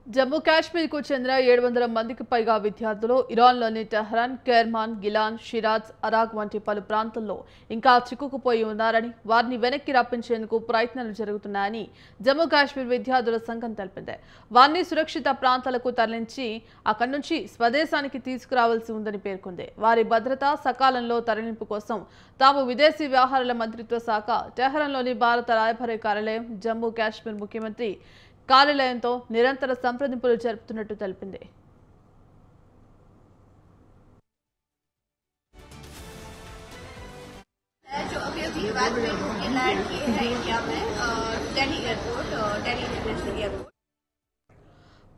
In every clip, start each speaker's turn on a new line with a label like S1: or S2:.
S1: జమ్మూ కాశ్మీర్ కు చెందిన 700 మందికి పైగా విద్యార్థులు ఇరాన్లోని టెహ్రాన్, కెర్మాన్, గిలాన్, షిరాజ్, అరాగ్ వంటి పలు ప్రాంతాల్లో ఇంకా చిక్కుకుపోయి ఉన్నారని, వారిని వెనక్కి రప్పించేందుకు ప్రయత్నాలు జరుగుతున్నాయని జమ్మూ కాశ్మీర్ విద్యార్థుల సంఘం తెలిపింది. వారిని సురక్షిత ప్రాంతాలకు తరలించి అక్కడి నుంచి స్వదేశానికి తీసుకురావాల్సి ఉందని పేర్కొంది. వారి భద్రత సకాలంలో తరలింపు కోసం తాము విదేశీ వ్యవహారాల మంత్రిత్వ శాఖ, టెహ్రాన్లోని భారత రాయబార కార్యాలయం, జమ్మూ కాశ్మీర్ ముఖ్యమంత్రి కార్యాలయంతో నిరంతర సంప్రదింపులు జరుపుతున్నట్టు తెలిపింది.
S2: जो अभी इवैक्यूएट होकर लैंड किए हैं इंडिया में Delhi airport, Delhi international airport.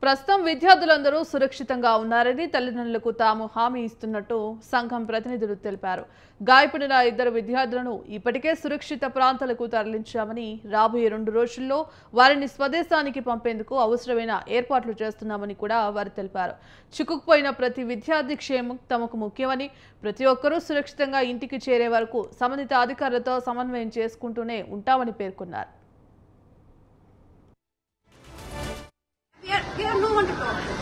S1: ప్రస్తుతం విద్యార్థులందరూ సురక్షితంగా ఉన్నారని తల్లిదండ్రులకు తాము హామీ ఇస్తున్నట్టు సంఘం ప్రతినిధులు తెలిపారు. గాయపడిన 2 విద్యార్థులను ఇప్పటికే సురక్షిత ప్రాంతాలకు తరలించామని, రాబోయే 2 రోజుల్లో వారిని స్వదేశానికి పంపేందుకు అవసరమైన ఏర్పాట్లు చేస్తున్నామని కూడా వారు తెలిపారు. చిక్కుకుపోయిన ప్రతి విద్యార్థి క్షేమం తమకు ముఖ్యమని, ప్రతి ఒక్కరూ సురక్షితంగా ఇంటికి చేరే వరకు సంబంధిత అధికారులతో సమన్వయం చేసుకుంటూనే ఉంటామని పేర్కొన్నారు.
S2: We are no one to talk to.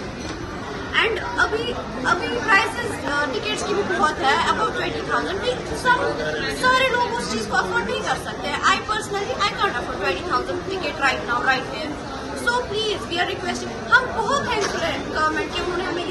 S2: And अभी prices टिकट्स की भी बहुत है, about 20,000. सारे लोग उस चीज को अफोर्ड नहीं कर सकते हैं. I personally can't afford 20,000 ticket right now, right here. So please, we are requesting. हम बहुत थैंकफुल हैं गवर्नमेंट के, उन्होंने हमें